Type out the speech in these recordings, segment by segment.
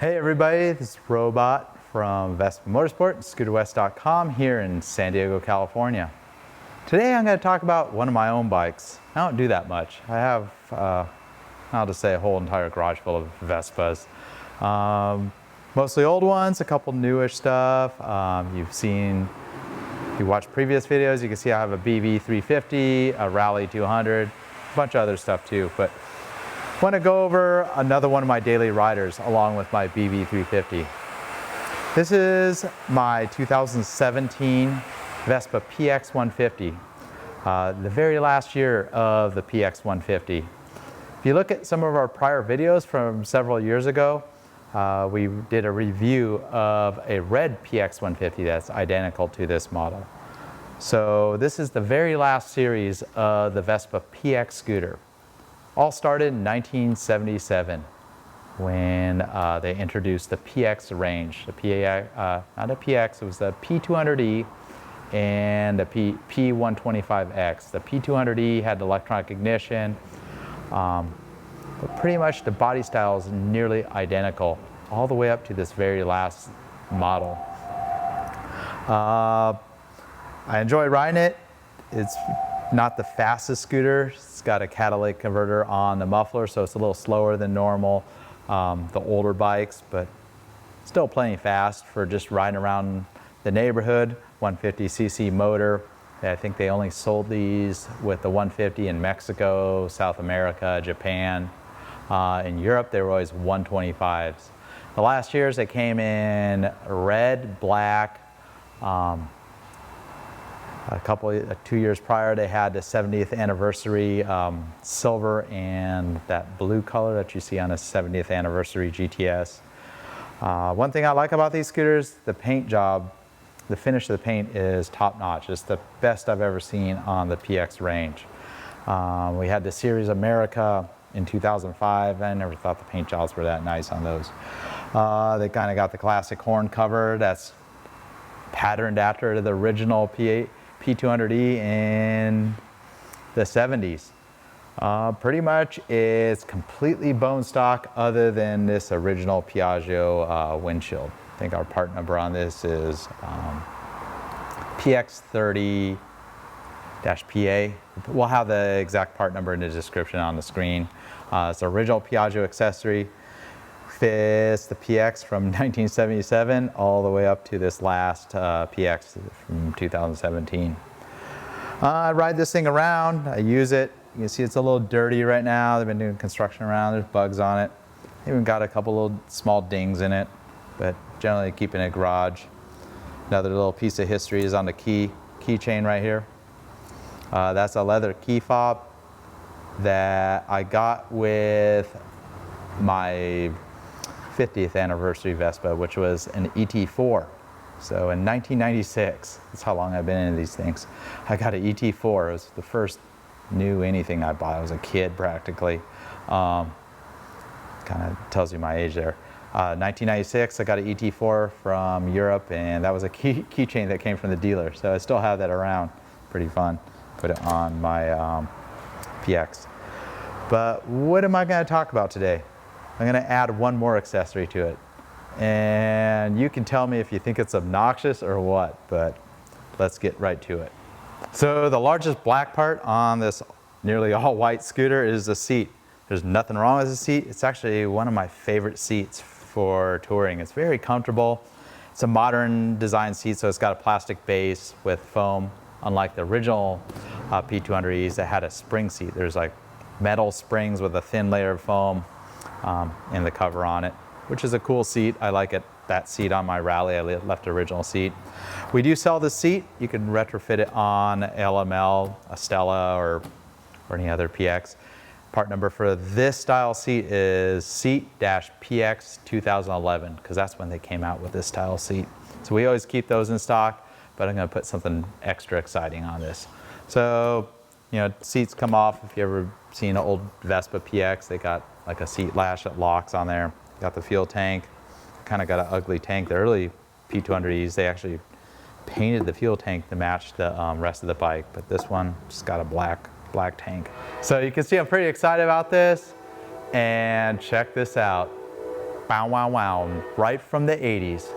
Hey everybody, this is Robot from Vespa Motorsport and ScooterWest.com here in San Diego, California. Today I'm going to talk about one of my own bikes. I don't do that much. I have, I'll just say, a whole entire garage full of Vespas. Mostly old ones, a couple newish stuff. If you watch previous videos, you can see I have a BV 350, a Rally 200, a bunch of other stuff too. But I want to go over another one of my daily riders along with my BV 350. This is my 2017 Vespa PX 150, the very last year of the PX 150. If you look at some of our prior videos from several years ago, we did a review of a red PX 150 that's identical to this model. So this is the very last series of the Vespa PX scooter. All started in 1977 when they introduced the PX range. The not a PX, it was the P200E and the P125X. The P200E had electronic ignition, but pretty much the body style is nearly identical all the way up to this very last model. I enjoy riding it. It's not the fastest scooter. It's got a catalytic converter on the muffler, so it's a little slower than normal, the older bikes, but still plenty fast for just riding around the neighborhood. 150cc motor. I think they only sold these with the 150 in Mexico, South America, Japan. In Europe, they were always 125s. The last years they came in red, black. 2 years prior, they had the 70th anniversary silver and that blue color that you see on a 70th anniversary GTS. One thing I like about these scooters, the paint job, the finish of the paint is top notch. It's the best I've ever seen on the PX range. We had the Series America in 2005. I never thought the paint jobs were that nice on those. They kind of got the classic horn cover that's patterned after the original P200E in the 70s. Pretty much it's completely bone stock other than this original Piaggio windshield. I think our part number on this is PX30-PA. We'll have the exact part number in the description on the screen. It's the original Piaggio accessory. Fits the PX from 1977 all the way up to this last PX from 2017. I ride this thing around, I use it. You can see it's a little dirty right now. They've been doing construction around, there's bugs on it. Even got a couple little small dings in it, but generally keeping it garage. Another little piece of history is on the keychain right here. That's a leather key fob that I got with my 50th anniversary Vespa, which was an ET4. So in 1996, that's how long I've been into these things, I got an ET4. It was the first new anything I bought. I was a kid practically. Kind of tells you my age there. 1996, I got an ET4 from Europe, and that was a keychain that came from the dealer. So I still have that around. Pretty fun. Put it on my PX. But what am I going to talk about today? I'm going to add one more accessory to it. And you can tell me if you think it's obnoxious or what, but let's get right to it. So the largest black part on this nearly all white scooter is the seat. There's nothing wrong with the seat. It's actually one of my favorite seats for touring. It's very comfortable. It's a modern design seat, so it's got a plastic base with foam, unlike the original P200Es that had a spring seat. There's like metal springs with a thin layer of foam in the cover on it, which is a cool seat. I like it, that seat on my Rally. I left the original seat. We do sell this seat. You can retrofit it on LML, a Stella, or any other PX. Part number for this style seat is SEAT-PX 2011, because that's when they came out with this style seat. So we always keep those in stock, but I'm going to put something extra exciting on this. So, you know, seats come off. If you ever seen an old Vespa PX, they got like a seat latch that locks on there. Got the fuel tank. Kind of got an ugly tank. The early P200Es, they actually painted the fuel tank to match the rest of the bike, but this one just got a black tank. So you can see I'm pretty excited about this, and check this out. Bow, wow, wow, right from the 80s.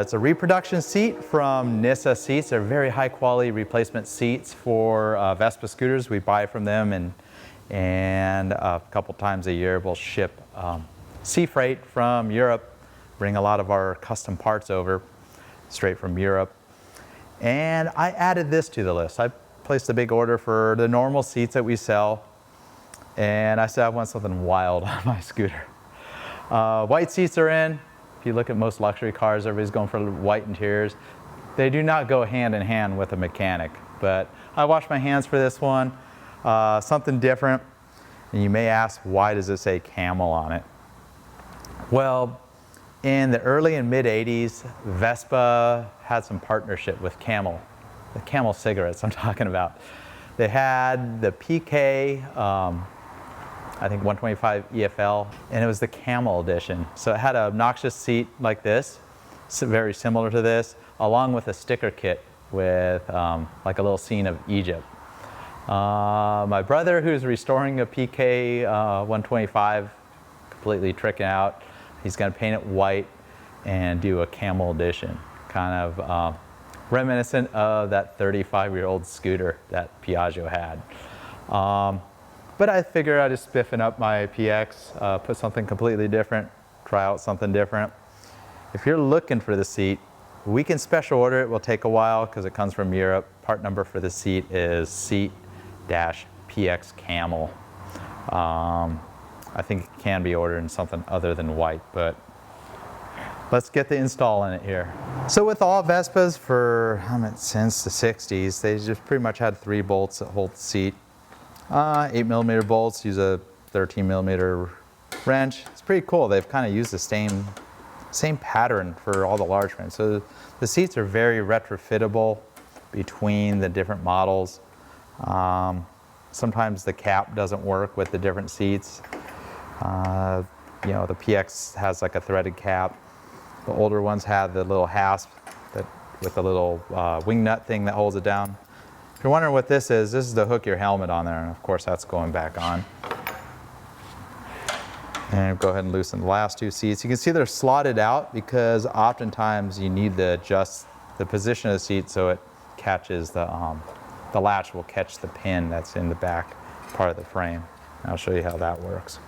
It's a reproduction seat from Nissa Seats. They're very high quality replacement seats for Vespa scooters. We buy from them, and a couple times a year we'll ship sea freight from Europe, bring a lot of our custom parts over straight from Europe. And I added this to the list. I placed a big order for the normal seats that we sell, and I said I want something wild on my scooter. White seats are in. If you look at most luxury cars, everybody's going for white interiors. They do not go hand in hand with a mechanic, but I washed my hands for this one. Something different. And you may ask, why does it say Camel on it? Well, in the early and mid 80s, Vespa had some partnership with Camel, the Camel cigarettes I'm talking about. They had the PK, I think 125 EFL, and it was the Camel edition. So it had an obnoxious seat like this, very similar to this, along with a sticker kit with like a little scene of Egypt. My brother, who's restoring a PK 125, completely tricking out. He's gonna paint it white and do a Camel edition, kind of reminiscent of that 35-year-old scooter that Piaggio had. But I figured I'd just spiffing up my PX, put something completely different, try out something different. If you're looking for the seat, we can special order it. It will take a while because it comes from Europe. Part number for the seat is SEAT-PXCAMEL. I think it can be ordered in something other than white, but let's get the install in it here. So with all Vespas since the 60s, they just pretty much had 3 bolts that hold the seat. 8mm bolts, use a 13mm wrench. It's pretty cool. They've kind of used the same pattern for all the large frames. So the seats are very retrofittable between the different models. Sometimes the cap doesn't work with the different seats. You know, the PX has like a threaded cap. The older ones have the little hasp with the little wing nut thing that holds it down. If you're wondering what this is to hook your helmet on there, and of course that's going back on. And go ahead and loosen the last 2 seats. You can see they're slotted out because oftentimes you need to adjust the position of the seat so it catches the latch will catch the pin that's in the back part of the frame. And I'll show you how that works.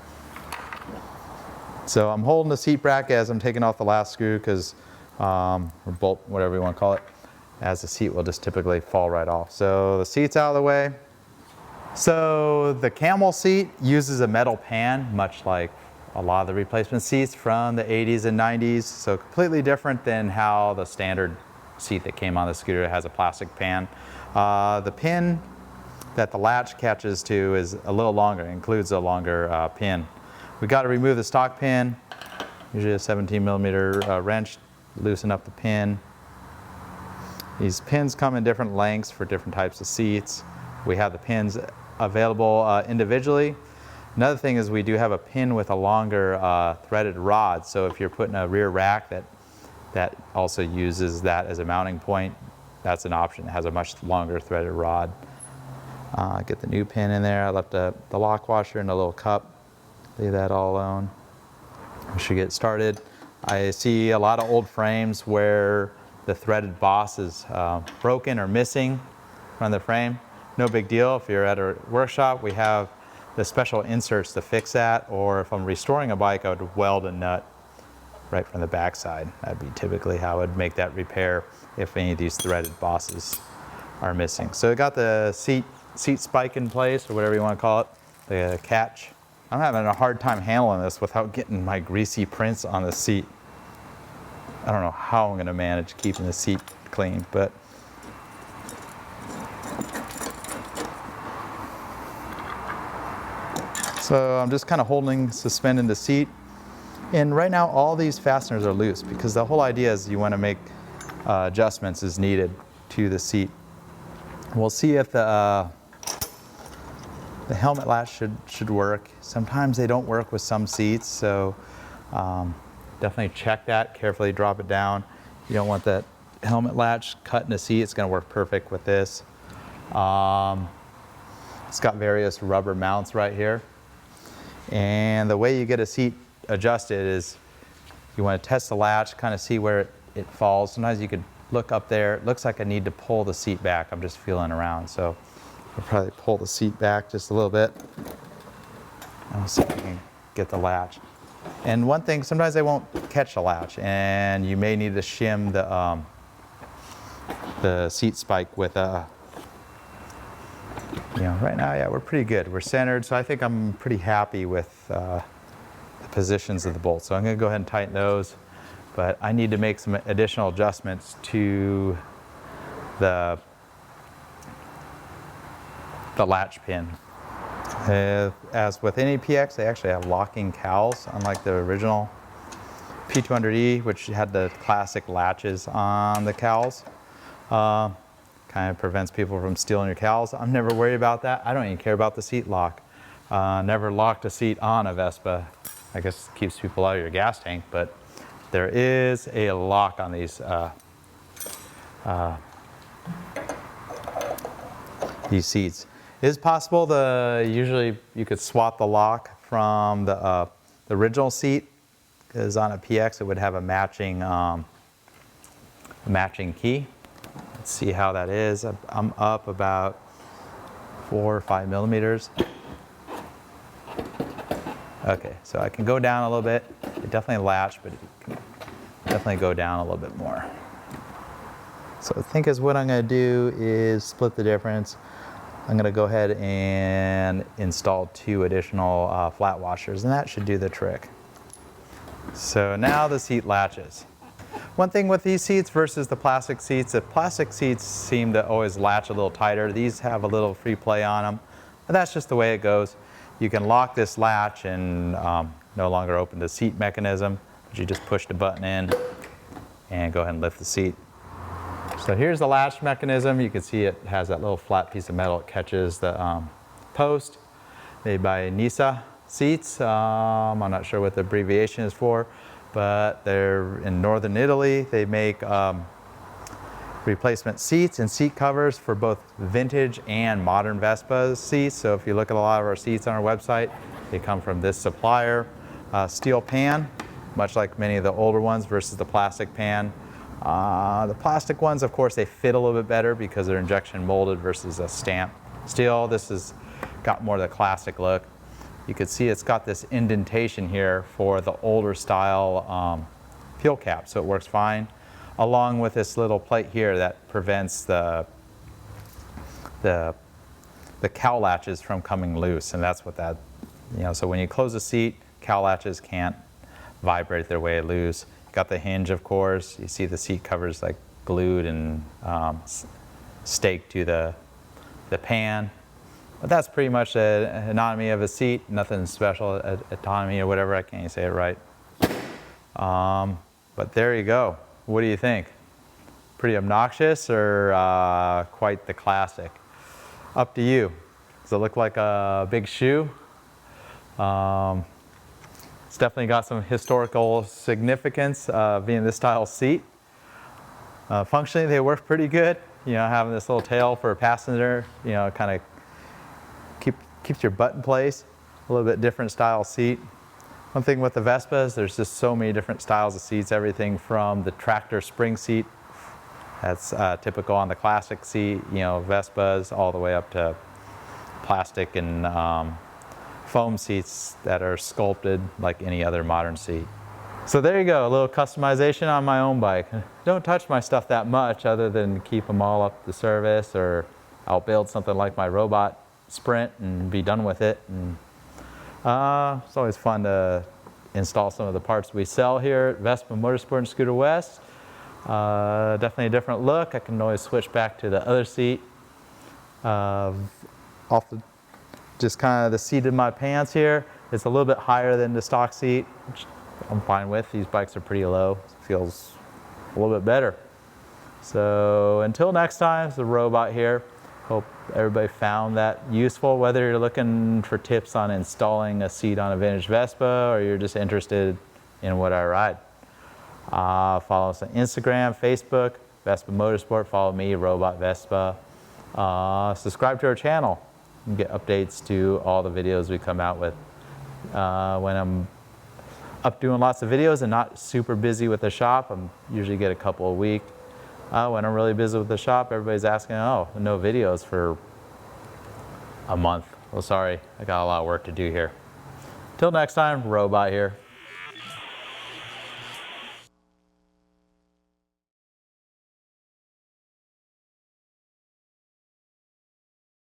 So I'm holding the seat bracket as I'm taking off the last screw because, or bolt, whatever you want to call it, as the seat will just typically fall right off. So the seat's out of the way. So the Camel seat uses a metal pan, much like a lot of the replacement seats from the 80s and 90s. So completely different than how the standard seat that came on the scooter has a plastic pan. The pin that the latch catches to is a little longer, it includes a longer pin. We got to remove the stock pin, usually a 17mm wrench, loosen up the pin. These pins come in different lengths for different types of seats. We have the pins available individually. Another thing is we do have a pin with a longer threaded rod. So if you're putting a rear rack that also uses that as a mounting point, that's an option. It has a much longer threaded rod. Get the new pin in there. I left the lock washer in a little cup. Leave that all alone. We should get started. I see a lot of old frames where the threaded boss is broken or missing from the frame. No big deal. If you're at a workshop, we have the special inserts to fix that, or if I'm restoring a bike, I would weld a nut right from the backside. That'd be typically how I would make that repair if any of these threaded bosses are missing. So I got the seat spike in place, or whatever you want to call it, the catch. I'm having a hard time handling this without getting my greasy prints on the seat. I don't know how I'm going to manage keeping the seat clean, but so I'm just kind of suspending the seat. And right now all these fasteners are loose because the whole idea is you want to make adjustments as needed to the seat. We'll see if the helmet latch should work. Sometimes they don't work with some seats, so definitely check that, carefully drop it down. You don't want that helmet latch cut in the seat. It's going to work perfect with this. It's got various rubber mounts right here. And the way you get a seat adjust it is you want to test the latch, kind of see where it falls. Sometimes you could look up there. It looks like I need to pull the seat back. I'm just feeling around. So I'll probably pull the seat back just a little bit. I'll see if I can get the latch. And one thing, sometimes they won't catch the latch, and you may need to shim the seat spike with a, right now, yeah, we're pretty good. We're centered, so I think I'm pretty happy with the positions of the bolts. So I'm going to go ahead and tighten those, but I need to make some additional adjustments to the latch pin. As with any PX, they actually have locking cowls, unlike the original P200E, which had the classic latches on the cowls. Kind of prevents people from stealing your cowls. I'm never worried about that. I don't even care about the seat lock. Never locked a seat on a Vespa. I guess it keeps people out of your gas tank, but there is a lock on these seats. It is possible usually you could swap the lock from the original seat, because on a PX it would have a matching key. Let's see how that is. I'm up about 4 or 5 millimeters. Okay, so I can go down a little bit. It definitely latch, but it can definitely go down a little bit more. So I think what I'm going to do is split the difference. I'm going to go ahead and install 2 additional flat washers, and that should do the trick. So now the seat latches. One thing with these seats versus the plastic seats seem to always latch a little tighter. These have a little free play on them, but that's just the way it goes. You can lock this latch and no longer open the seat mechanism, but you just push the button in and go ahead and lift the seat. So here's the latch mechanism. You can see it has that little flat piece of metal. It catches the post, made by Nisa Seats. I'm not sure what the abbreviation is for, but they're in northern Italy. They make replacement seats and seat covers for both vintage and modern Vespa seats. So if you look at a lot of our seats on our website, they come from this supplier. Steel pan, much like many of the older ones versus the plastic pan. The plastic ones, of course, they fit a little bit better because they're injection molded versus a stamp steel. This has got more of the classic look. You can see it's got this indentation here for the older style peel cap, so it works fine, along with this little plate here that prevents the cowl latches from coming loose, and that's what that, so when you close the seat, cowl latches can't vibrate their way loose. Got the hinge, of course. You see the seat covers like glued and staked to the pan. But that's pretty much the anatomy of a seat. Nothing special, autonomy or whatever. I can't even say it right. But there you go. What do you think? Pretty obnoxious or quite the classic? Up to you. Does it look like a big shoe? It's definitely got some historical significance being this style seat. Functionally, they work pretty good. Having this little tail for a passenger, kind of keeps your butt in place. A little bit different style seat. One thing with the Vespas, there's just so many different styles of seats. Everything from the tractor spring seat, that's typical on the classic seat, Vespas, all the way up to plastic and foam seats that are sculpted like any other modern seat. So there you go, a little customization on my own bike. Don't touch my stuff that much other than keep them all up to service, or I'll build something like my robot Sprint and be done with it. And it's always fun to install some of the parts we sell here at Vespa Motorsport and Scooter West. Definitely a different look. I can always switch back to the other seat. Just kind of the seat in my pants here. It's a little bit higher than the stock seat, which I'm fine with. These bikes are pretty low. It feels a little bit better. So until next time, it's the robot here. Hope everybody found that useful, whether you're looking for tips on installing a seat on a vintage Vespa or you're just interested in what I ride. Follow us on Instagram, Facebook, Vespa Motorsport. Follow me, Robot Vespa. Subscribe to our channel and get updates to all the videos we come out with. When I'm up doing lots of videos and not super busy with the shop. I'm usually get a couple a week. When I'm really busy with the shop, everybody's asking, oh, no videos for a month. Well, sorry, I got a lot of work to do here. Till next time, Robot here.